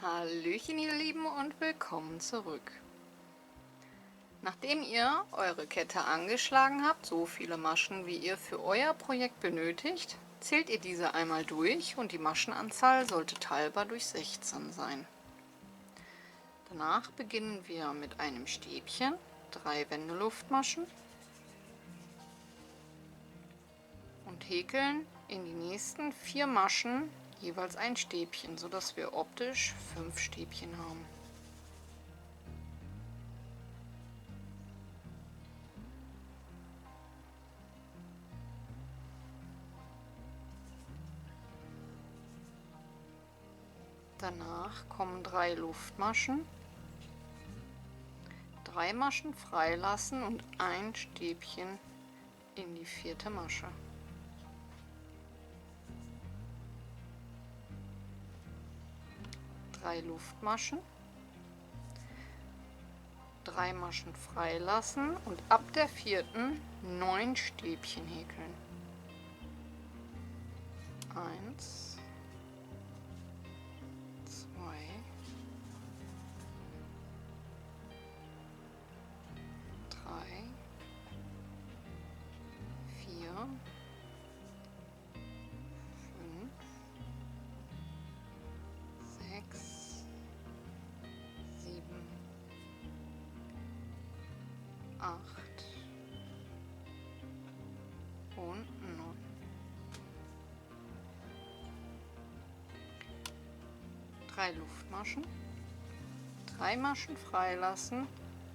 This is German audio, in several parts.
Hallöchen ihr Lieben und willkommen zurück. Nachdem ihr eure Kette angeschlagen habt, so viele Maschen wie ihr für euer Projekt benötigt, zählt ihr diese einmal durch und die Maschenanzahl sollte teilbar durch 16 sein. Danach beginnen wir mit einem Stäbchen, 3 Wendeluftmaschen und häkeln in die nächsten 4 Maschen jeweils ein Stäbchen, sodass wir optisch 5 Stäbchen haben. Danach kommen 3 Luftmaschen, 3 Maschen freilassen und ein Stäbchen in die 4. Masche. Drei Luftmaschen, 3 Maschen freilassen und ab der 4. 9 Stäbchen häkeln. 1, 2, 3, 4, 5, 6, 7, 8 und 9. Drei Luftmaschen, 3 Maschen freilassen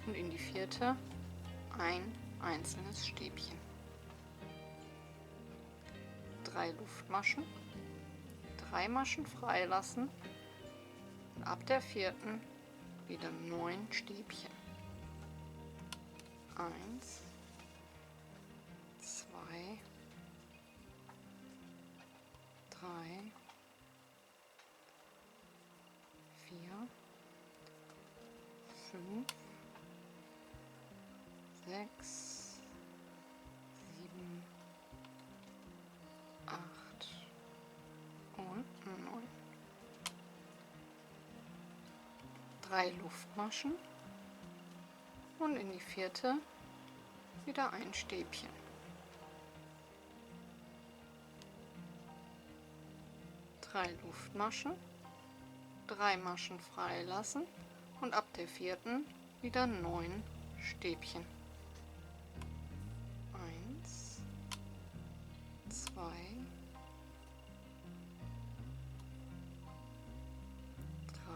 und in die 4. ein einzelnes Stäbchen. 3 Luftmaschen, 3 Maschen freilassen und ab der 4. wieder 9 Stäbchen. 1, 2, 3, 4, 5, 6, 7, 8 und 9. 3 Luftmaschen und in die 4. wieder ein Stäbchen. 3 Luftmaschen, 3 Maschen freilassen und ab der 4. wieder 9 Stäbchen. 1, 2, 3,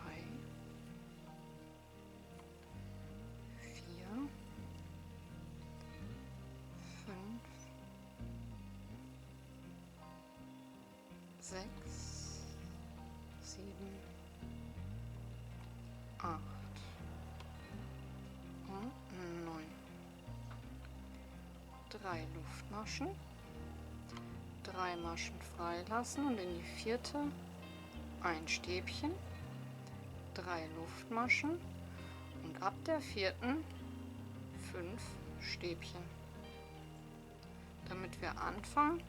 4, 5, 6, 7, 8 und 9. 3 Luftmaschen, 3 Maschen freilassen und in die 4. ein Stäbchen, 3 Luftmaschen und ab der 4. 5 Stäbchen, damit wir Anfang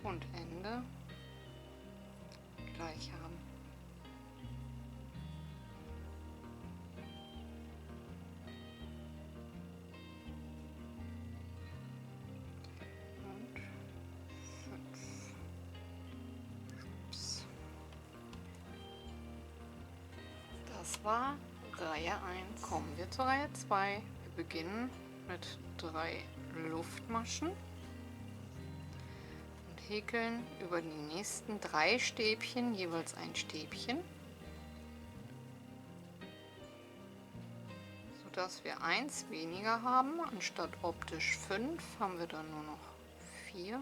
und Ende gleich haben. Und 5. Ups. Das war Reihe 1. Kommen wir zur Reihe 2. Wir beginnen mit 3 Luftmaschen und häkeln über die nächsten 3 Stäbchen jeweils ein Stäbchen, sodass wir 1 weniger haben. Anstatt optisch 5 haben wir dann nur noch 4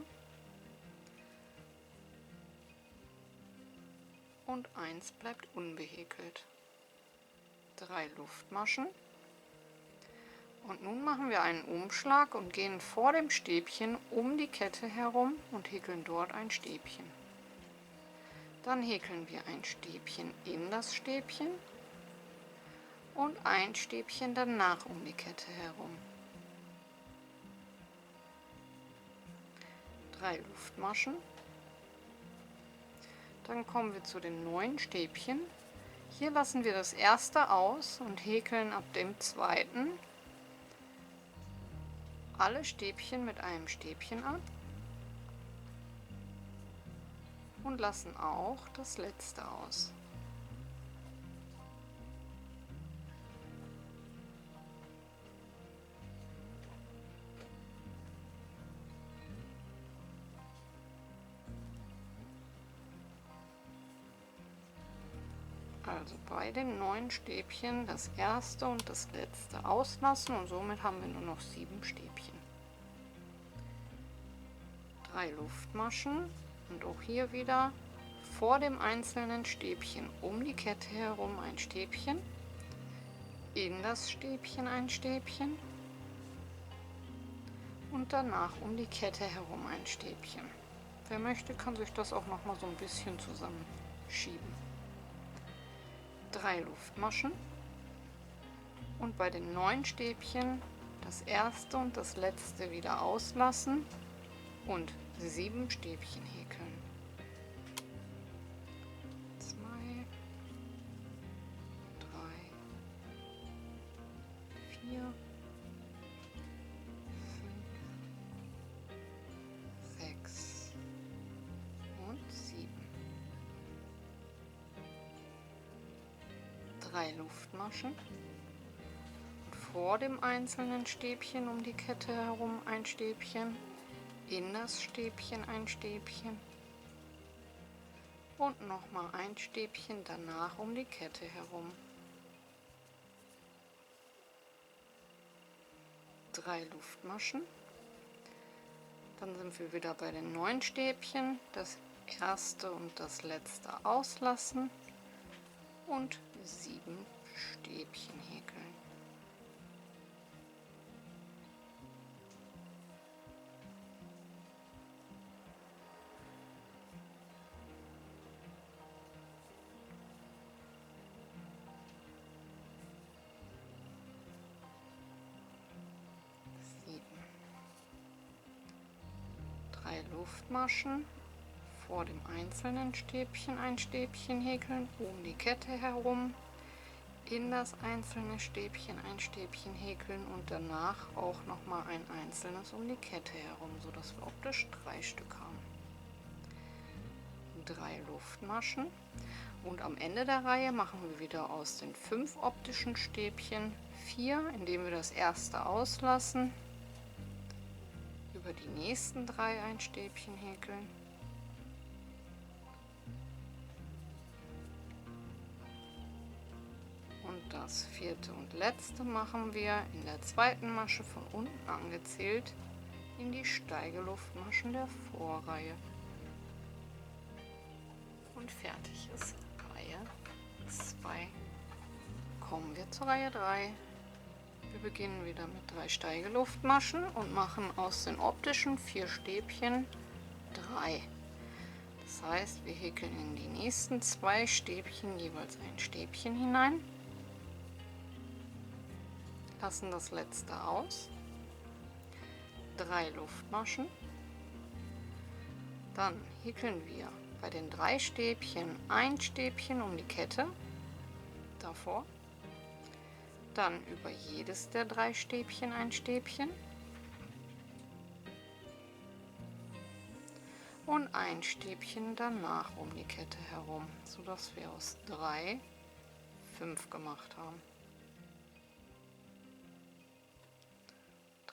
und 1 bleibt unbehäkelt. 3 Luftmaschen. Und nun machen wir einen Umschlag und gehen vor dem Stäbchen um die Kette herum und häkeln dort ein Stäbchen. Dann häkeln wir ein Stäbchen in das Stäbchen und ein Stäbchen danach um die Kette herum. 3 Luftmaschen. Dann kommen wir zu den 9 Stäbchen. Hier lassen wir das erste aus und häkeln ab dem zweiten alle Stäbchen mit einem Stäbchen ab und lassen auch das letzte aus. Also bei den 9 Stäbchen das erste und das letzte auslassen und somit haben wir nur noch 7 Stäbchen. 3 Luftmaschen und auch hier wieder vor dem einzelnen Stäbchen um die Kette herum ein Stäbchen, in das Stäbchen ein Stäbchen und danach um die Kette herum ein Stäbchen. Wer möchte, kann sich das auch noch mal so ein bisschen zusammenschieben. 3 Luftmaschen und bei den 9 Stäbchen das erste und das letzte wieder auslassen und 7 Stäbchen häkeln. 2, 3, 4, 5, 6 und 7. 3 Luftmaschen und vor dem einzelnen Stäbchen um die Kette herum ein Stäbchen, in das Stäbchen ein Stäbchen und nochmal ein Stäbchen danach um die Kette herum. 3 Luftmaschen. Dann sind wir wieder bei den 9 Stäbchen, das erste und das letzte auslassen und 7 Stäbchen häkeln. Luftmaschen, vor dem einzelnen Stäbchen ein Stäbchen häkeln, um die Kette herum, in das einzelne Stäbchen ein Stäbchen häkeln und danach auch noch mal ein einzelnes um die Kette herum, sodass wir optisch 3 Stück haben. 3 Luftmaschen und am Ende der Reihe machen wir wieder aus den 5 optischen Stäbchen 4, indem wir das erste auslassen, über die nächsten 3 ein Stäbchen häkeln und das vierte und letzte machen wir in der zweiten Masche von unten angezählt in die Steigeluftmaschen der Vorreihe. Und fertig ist Reihe 2. Kommen wir zur Reihe 3. Wir beginnen wieder mit 3 Steigeluftmaschen und machen aus den optischen 4 Stäbchen 3. Das heißt, wir häkeln in die nächsten 2 Stäbchen jeweils ein Stäbchen hinein, lassen das letzte aus, 3 Luftmaschen, dann häkeln wir bei den 3 Stäbchen ein Stäbchen um die Kette davor, dann über jedes der 3 Stäbchen ein Stäbchen und ein Stäbchen danach um die Kette herum, sodass wir aus 3 5 gemacht haben.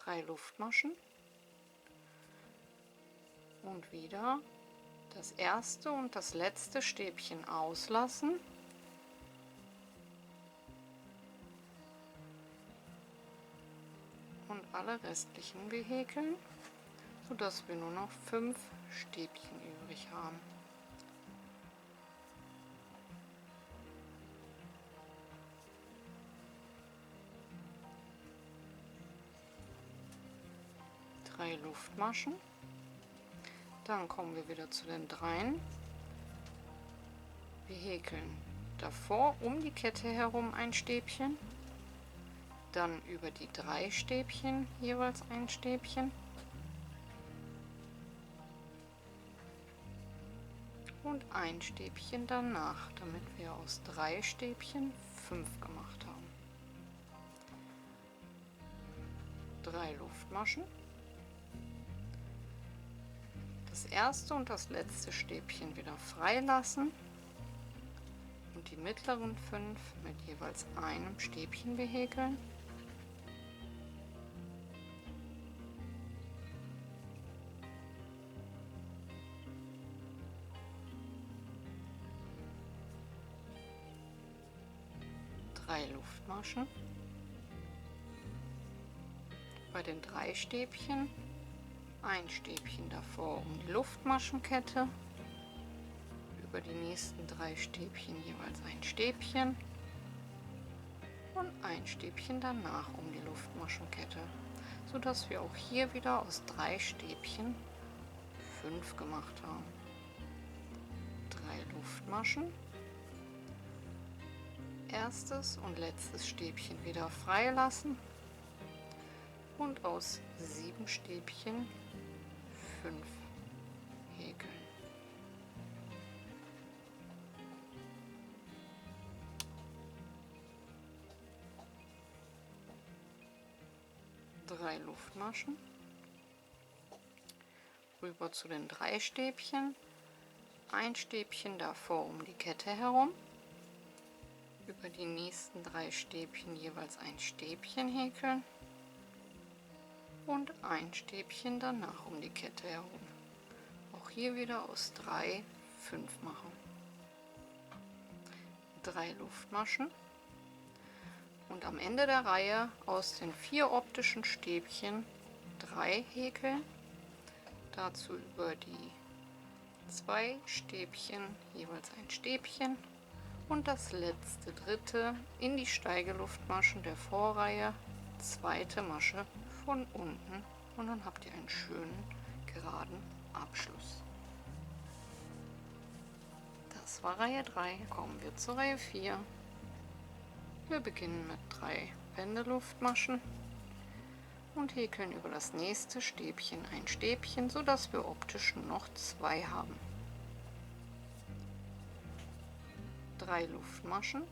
3 Luftmaschen und wieder das erste und das letzte Stäbchen auslassen und alle restlichen behäkeln, sodass wir nur noch 5 Stäbchen übrig haben. Drei Luftmaschen. Dann kommen wir wieder zu den 3. Wir häkeln davor um die Kette herum ein Stäbchen, dann über die 3 Stäbchen jeweils ein Stäbchen und ein Stäbchen danach, damit wir aus 3 Stäbchen 5 gemacht haben. 3 Luftmaschen. Das erste und das letzte Stäbchen wieder freilassen und die mittleren 5 mit jeweils einem Stäbchen behäkeln. Luftmaschen. Bei den 3 Stäbchen ein Stäbchen davor um die Luftmaschenkette, über die nächsten 3 Stäbchen jeweils ein Stäbchen und ein Stäbchen danach um die Luftmaschenkette, so dass wir auch hier wieder aus 3 Stäbchen 5 gemacht haben. 3 Luftmaschen. Erstes und letztes Stäbchen wieder freilassen und aus 7 Stäbchen 5 häkeln. Drei Luftmaschen, rüber zu den 3 Stäbchen, ein Stäbchen davor um die Kette herum, über die nächsten 3 Stäbchen jeweils ein Stäbchen häkeln und ein Stäbchen danach um die Kette herum. Auch hier wieder aus 3 5 machen. 3 Luftmaschen und am Ende der Reihe aus den 4 optischen Stäbchen 3 häkeln, dazu über die 2 Stäbchen jeweils ein Stäbchen und das letzte, dritte in die Steigeluftmaschen der Vorreihe, zweite Masche von unten, und dann habt ihr einen schönen geraden Abschluss. Das war Reihe 3. Kommen wir zur Reihe 4. Wir beginnen mit 3 Wendeluftmaschen und häkeln über das nächste Stäbchen ein Stäbchen, sodass wir optisch noch 2 haben. 3 Luftmaschen,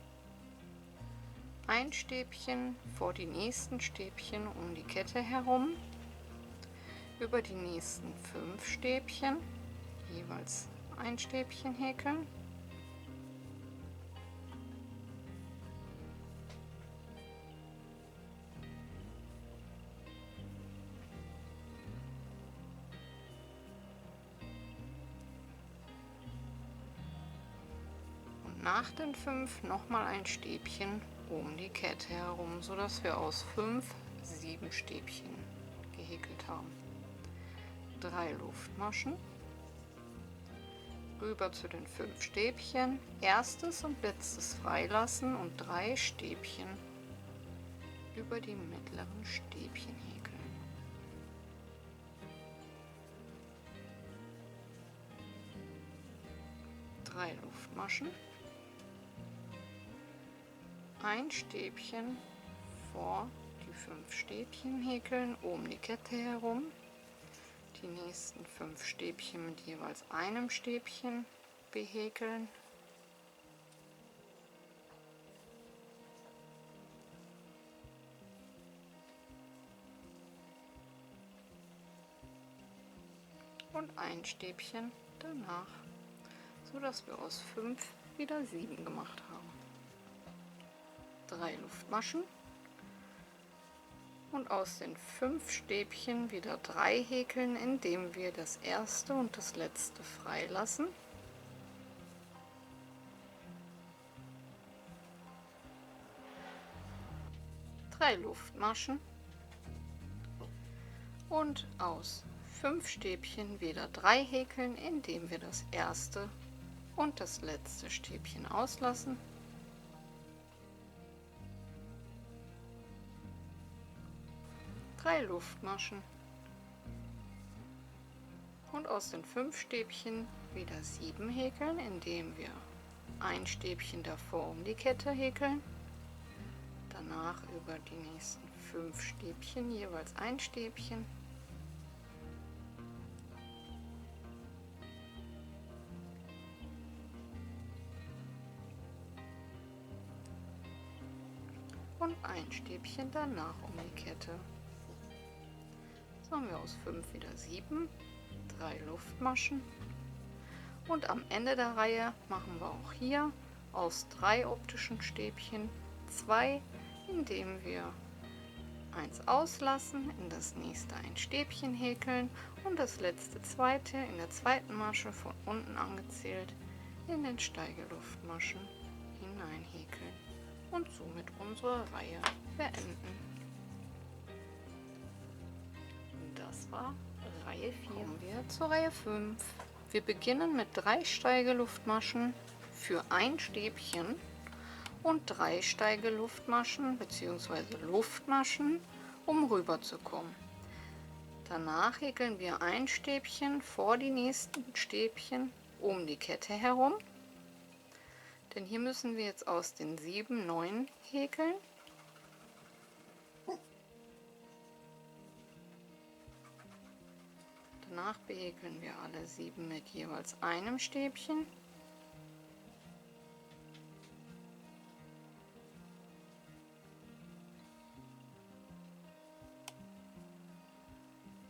ein Stäbchen vor die nächsten Stäbchen um die Kette herum, über die nächsten 5 Stäbchen jeweils ein Stäbchen häkeln, und nach den 5 nochmal ein Stäbchen um die Kette herum, sodass wir aus 5 7 Stäbchen gehäkelt haben. 3 Luftmaschen, rüber zu den 5 Stäbchen, erstes und letztes freilassen und 3 Stäbchen über die mittleren Stäbchen häkeln. Drei Luftmaschen, ein Stäbchen vor die 5 Stäbchen häkeln um die Kette herum, die nächsten 5 Stäbchen mit jeweils einem Stäbchen behäkeln, und ein Stäbchen danach, so dass wir aus 5 wieder 7 gemacht haben. 3 Luftmaschen und aus den 5 Stäbchen wieder 3 häkeln, indem wir das erste und das letzte freilassen. Drei Luftmaschen und aus 5 Stäbchen wieder 3 häkeln, indem wir das erste und das letzte Stäbchen auslassen. Drei Luftmaschen und aus den 5 Stäbchen wieder 7 häkeln, indem wir ein Stäbchen davor um die Kette häkeln, danach über die nächsten 5 Stäbchen jeweils ein Stäbchen, und ein Stäbchen danach um die Kette. So haben wir aus 5 wieder 7, 3 Luftmaschen. Und am Ende der Reihe machen wir auch hier aus 3 optischen Stäbchen 2, indem wir eins auslassen, in das nächste ein Stäbchen häkeln und das letzte zweite in der zweiten Masche von unten angezählt in den Steigeluftmaschen hineinhäkeln und somit unsere Reihe beenden. Das war Reihe 4. Kommen wir zur Reihe 5. Wir beginnen mit 3 Steigeluftmaschen für ein Stäbchen und 3 Steigeluftmaschen bzw. Luftmaschen, um rüber zu kommen. Danach häkeln wir ein Stäbchen vor die nächsten Stäbchen um die Kette herum, denn hier müssen wir jetzt aus den 7 9 häkeln. Danach behäkeln wir alle 7 mit jeweils einem Stäbchen.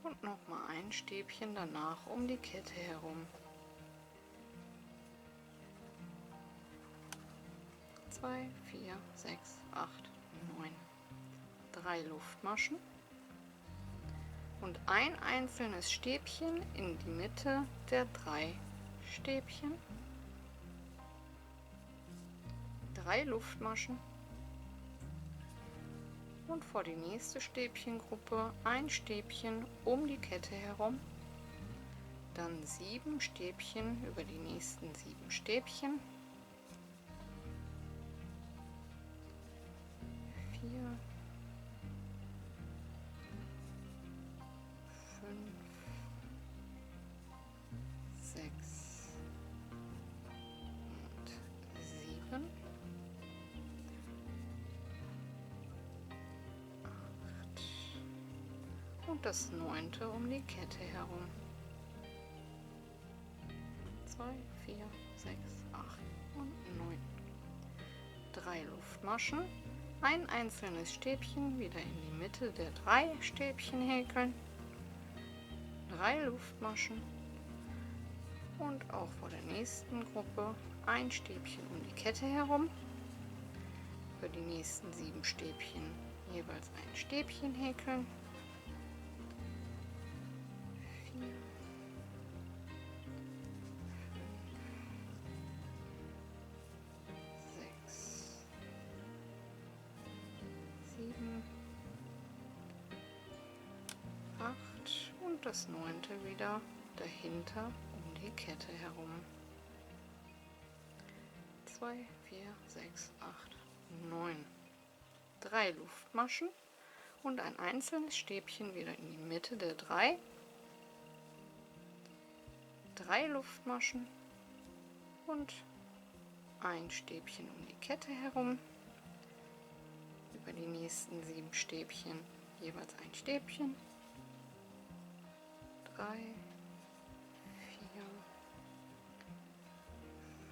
Und nochmal ein Stäbchen danach um die Kette herum. 2, 4, 6, 8, 9. 3 Luftmaschen. Und ein einzelnes Stäbchen in die Mitte der 3 Stäbchen. 3 Luftmaschen. Und vor die nächste Stäbchengruppe ein Stäbchen um die Kette herum, dann 7 Stäbchen über die nächsten 7 Stäbchen, 4, 5, 6 und 7. Und das 9. um die Kette herum. 2, 4, 6, 8 und 9. 3 Luftmaschen, ein einzelnes Stäbchen wieder in die Mitte der 3 Stäbchen häkeln, 3 Luftmaschen und auch vor der nächsten Gruppe ein Stäbchen um die Kette herum, für die nächsten 7 Stäbchen jeweils ein Stäbchen häkeln, 7, 8 und das 9. wieder dahinter um die Kette herum. 2, 4, 6, 8, 9. 3 Luftmaschen und ein einzelnes Stäbchen wieder in die Mitte der 3. 3 Luftmaschen und ein Stäbchen um die Kette herum. Über die nächsten 7 Stäbchen jeweils ein Stäbchen. 3, 4,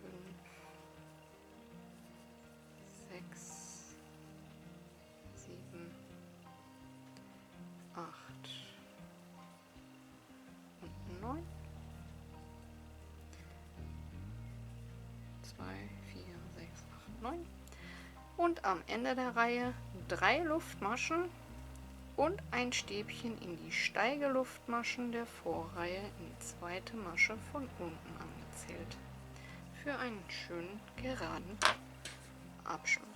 5, 6, 7, 8 und 9. 2, 4, 6, 8, 9. Und am Ende der Reihe 3 Luftmaschen und ein Stäbchen in die Steigeluftmaschen der Vorreihe in die zweite Masche von unten angezählt. Für einen schönen geraden Abschluss.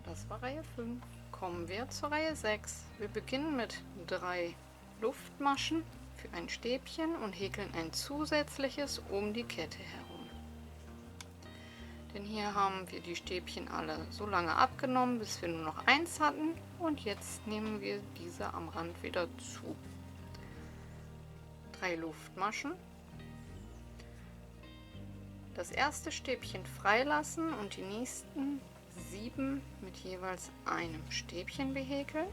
Das war Reihe 5. Kommen wir zur Reihe 6. Wir beginnen mit 3 Luftmaschen für ein Stäbchen und häkeln ein zusätzliches um die Kette herum. Denn hier haben wir die Stäbchen alle so lange abgenommen, bis wir nur noch eins hatten, und jetzt nehmen wir diese am Rand wieder zu. 3 Luftmaschen. Das erste Stäbchen freilassen und die nächsten 7 mit jeweils einem Stäbchen behäkeln.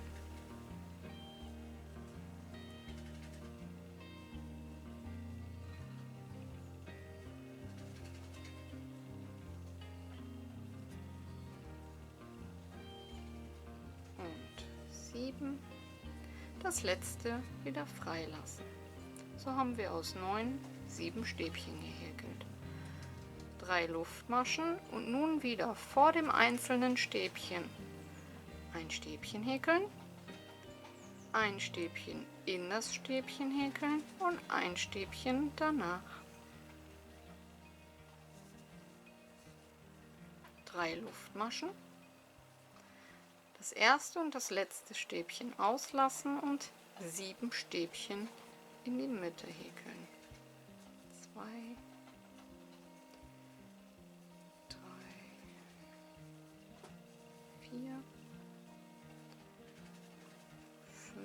7, das letzte wieder freilassen. So haben wir aus 9 7 Stäbchen gehäkelt. 3 Luftmaschen und nun wieder vor dem einzelnen Stäbchen ein Stäbchen häkeln, ein Stäbchen in das Stäbchen häkeln und ein Stäbchen danach. 3 Luftmaschen, das erste und das letzte Stäbchen auslassen und 7 Stäbchen in die Mitte häkeln. 2, 3, 4, 5,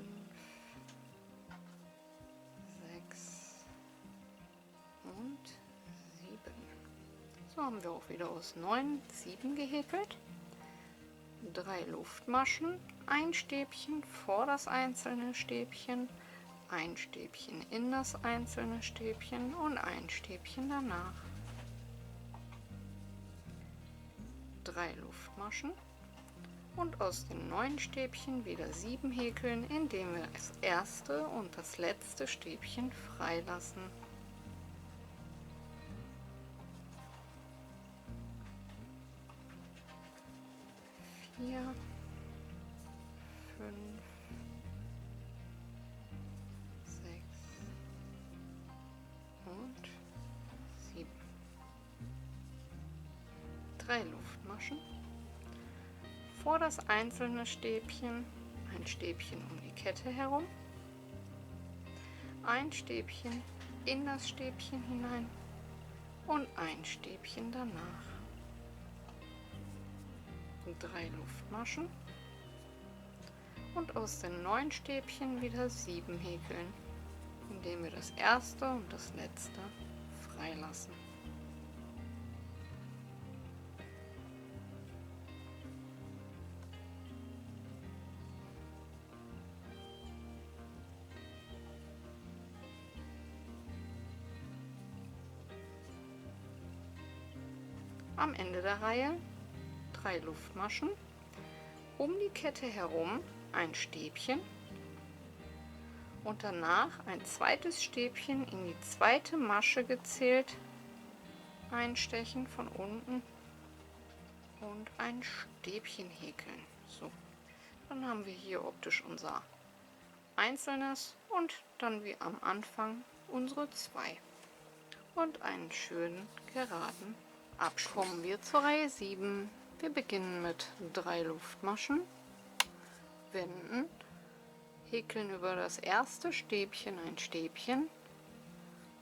6 und 7. So haben wir auch wieder aus 9 7 gehäkelt. 3 Luftmaschen, ein Stäbchen vor das einzelne Stäbchen, ein Stäbchen in das einzelne Stäbchen und ein Stäbchen danach. 3 Luftmaschen und aus den 9 Stäbchen wieder 7 häkeln, indem wir das erste und das letzte Stäbchen freilassen. 4, 5, 6 und 7. 3 Luftmaschen, vor das einzelne Stäbchen ein Stäbchen um die Kette herum, ein Stäbchen in das Stäbchen hinein und ein Stäbchen danach. 3 Luftmaschen und aus den 9 Stäbchen wieder 7 häkeln, indem wir das erste und das letzte freilassen. Am Ende der Reihe 3 Luftmaschen, um die Kette herum ein Stäbchen und danach ein zweites Stäbchen in die zweite Masche gezählt einstechen von unten und ein Stäbchen häkeln. So, dann haben wir hier optisch unser einzelnes und dann wie am Anfang unsere 2 und einen schönen geraden Abschluss. Kommen wir zur Reihe 7. Wir beginnen mit 3 Luftmaschen, wenden, häkeln über das erste Stäbchen ein Stäbchen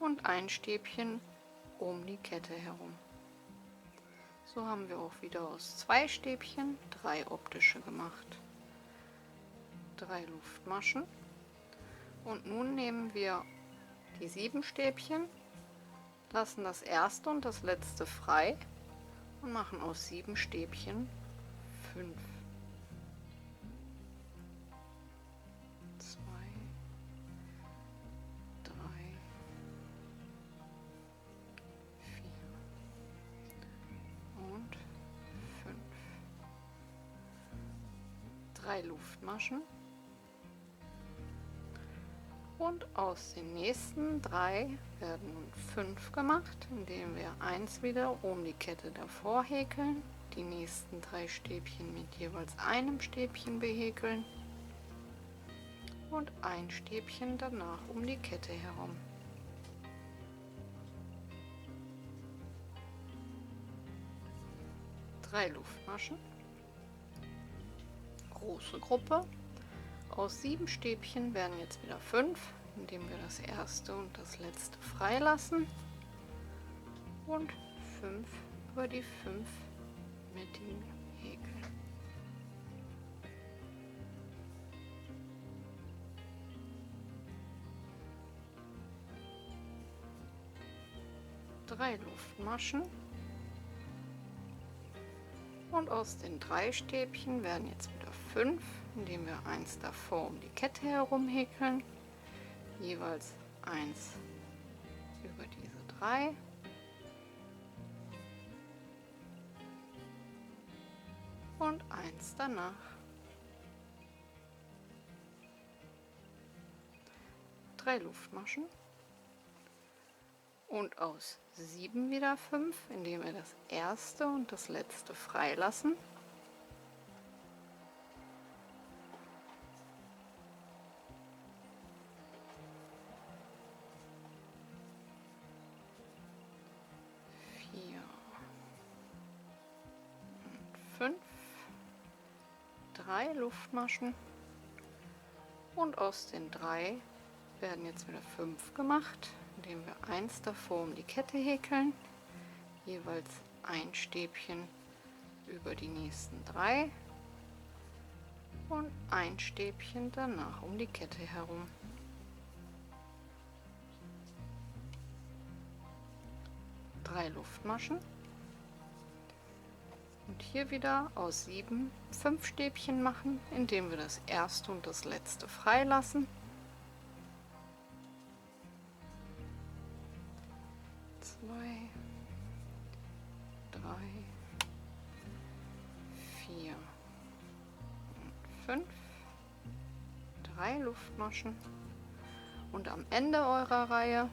und ein Stäbchen um die Kette herum. So haben wir auch wieder aus 2 Stäbchen 3 optische gemacht. 3 Luftmaschen und nun nehmen wir die 7 Stäbchen, lassen das erste und das letzte frei und machen aus 7 Stäbchen 5. 2, 3, 4 und 5. 3 Luftmaschen und aus den nächsten 3 werden nun 5 gemacht, indem wir 1 wieder um die Kette davor häkeln, die nächsten 3 Stäbchen mit jeweils einem Stäbchen behäkeln und ein Stäbchen danach um die Kette herum. Drei Luftmaschen, große Gruppe. Aus 7 Stäbchen werden jetzt wieder 5, indem wir das erste und das letzte freilassen und 5 über die 5 mittigen häkeln. Drei Luftmaschen und aus den 3 Stäbchen werden jetzt wieder 5, indem wir eins davor um die Kette herum häkeln, jeweils eins über diese 3 und eins danach. 3 Luftmaschen und aus 7 wieder 5, indem wir das erste und das letzte freilassen. Fünf, 3 Luftmaschen und aus den 3 werden jetzt wieder 5 gemacht, indem wir eins davor um die Kette häkeln, jeweils ein Stäbchen über die nächsten 3 und ein Stäbchen danach um die Kette herum. Drei Luftmaschen. Und hier wieder aus 7 5 Stäbchen machen, indem wir das erste und das letzte freilassen. 2, 3, 4 und 5. 3 Luftmaschen. Und am Ende eurer Reihe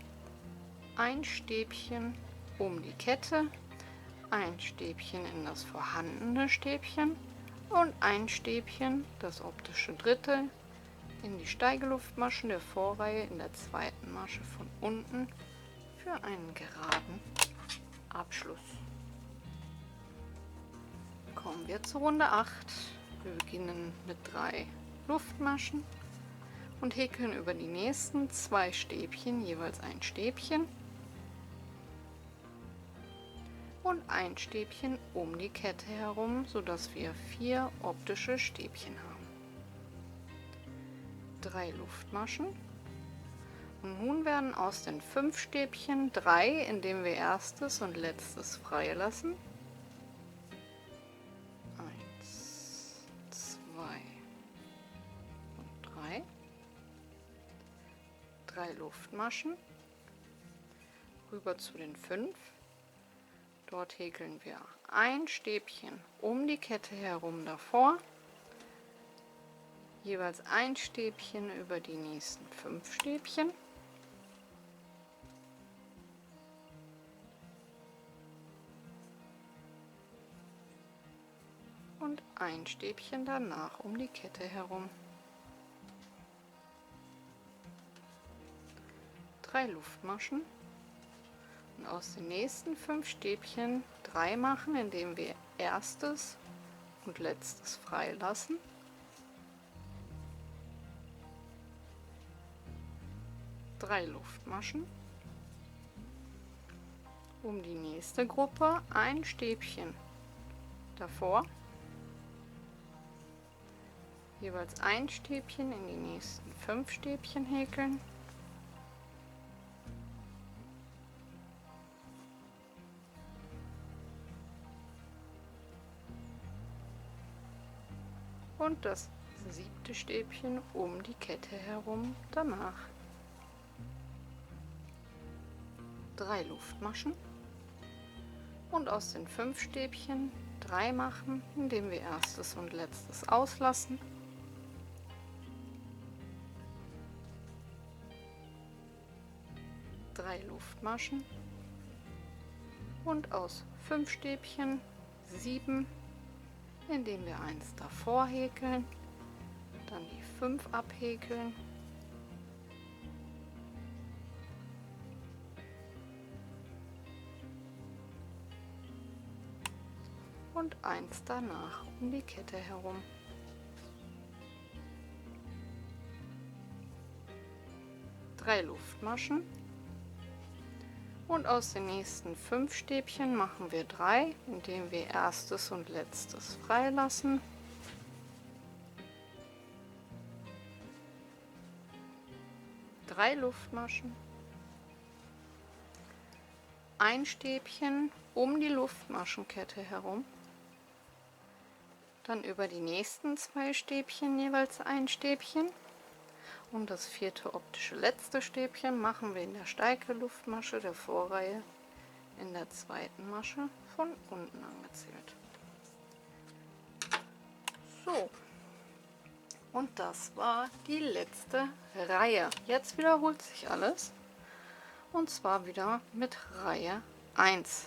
ein Stäbchen um die Kette, ein Stäbchen in das vorhandene Stäbchen und ein Stäbchen, das optische dritte, in die Steigeluftmaschen der Vorreihe in der zweiten Masche von unten für einen geraden Abschluss. Kommen wir zur Runde 8. Wir beginnen mit 3 Luftmaschen und häkeln über die nächsten 2 Stäbchen jeweils ein Stäbchen und ein Stäbchen um die Kette herum, sodass wir 4 optische Stäbchen haben. 3 Luftmaschen. Und nun werden aus den 5 Stäbchen 3, indem wir erstes und letztes freilassen. 1, 2 und 3. 3 Luftmaschen. Rüber zu den 5. Dort häkeln wir ein Stäbchen um die Kette herum davor, jeweils ein Stäbchen über die nächsten 5 Stäbchen und ein Stäbchen danach um die Kette herum. 3 Luftmaschen. Und aus den nächsten 5 Stäbchen 3 machen, indem wir erstes und letztes freilassen. Drei Luftmaschen. Um die nächste Gruppe ein Stäbchen davor, jeweils ein Stäbchen in die nächsten 5 Stäbchen häkeln. Und das 7. Stäbchen um die Kette herum danach. 3 Luftmaschen und aus den 5 Stäbchen 3 machen, indem wir erstes und letztes auslassen. Drei Luftmaschen und aus 5 Stäbchen 7, indem wir eins davor häkeln, dann die 5 abhäkeln und eins danach um die Kette herum. Drei Luftmaschen und aus den nächsten 5 Stäbchen machen wir 3, indem wir erstes und letztes freilassen. Drei Luftmaschen, ein Stäbchen um die Luftmaschenkette herum, dann über die nächsten 2 Stäbchen jeweils ein Stäbchen und das 4. optische letzte Stäbchen machen wir in der Steigeluftmasche der Vorreihe in der 2. Masche von unten angezählt. So, Und das war die letzte Reihe. Jetzt wiederholt sich alles. Und zwar wieder mit Reihe 1.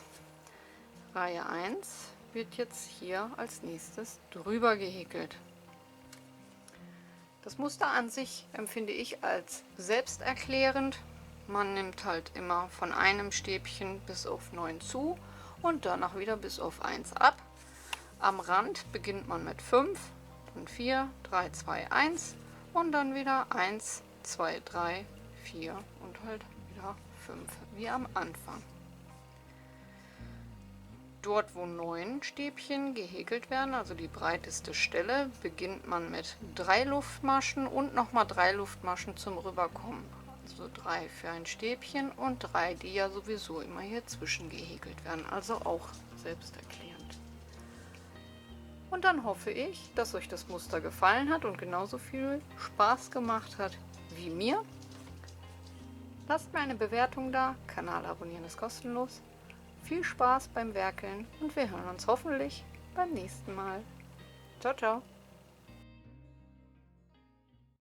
Reihe 1 wird jetzt hier als nächstes drüber gehäkelt. Das Muster an sich empfinde ich als selbsterklärend. Man nimmt halt immer von einem Stäbchen bis auf 9 zu und danach wieder bis auf 1 ab. Am Rand beginnt man mit 5, dann 4, 3, 2, 1 und dann wieder 1, 2, 3, 4 und halt wieder 5, wie am Anfang. Dort, wo 9 Stäbchen gehäkelt werden, also die breiteste Stelle, beginnt man mit 3 Luftmaschen und nochmal 3 Luftmaschen zum Rüberkommen. Also 3 für ein Stäbchen und 3, die ja sowieso immer hier zwischen gehäkelt werden, also auch selbsterklärend. Und dann hoffe ich, dass euch das Muster gefallen hat und genauso viel Spaß gemacht hat wie mir. Lasst mir eine Bewertung da, Kanal abonnieren ist kostenlos. Viel Spaß beim Werkeln und wir hören uns hoffentlich beim nächsten Mal. Ciao, ciao!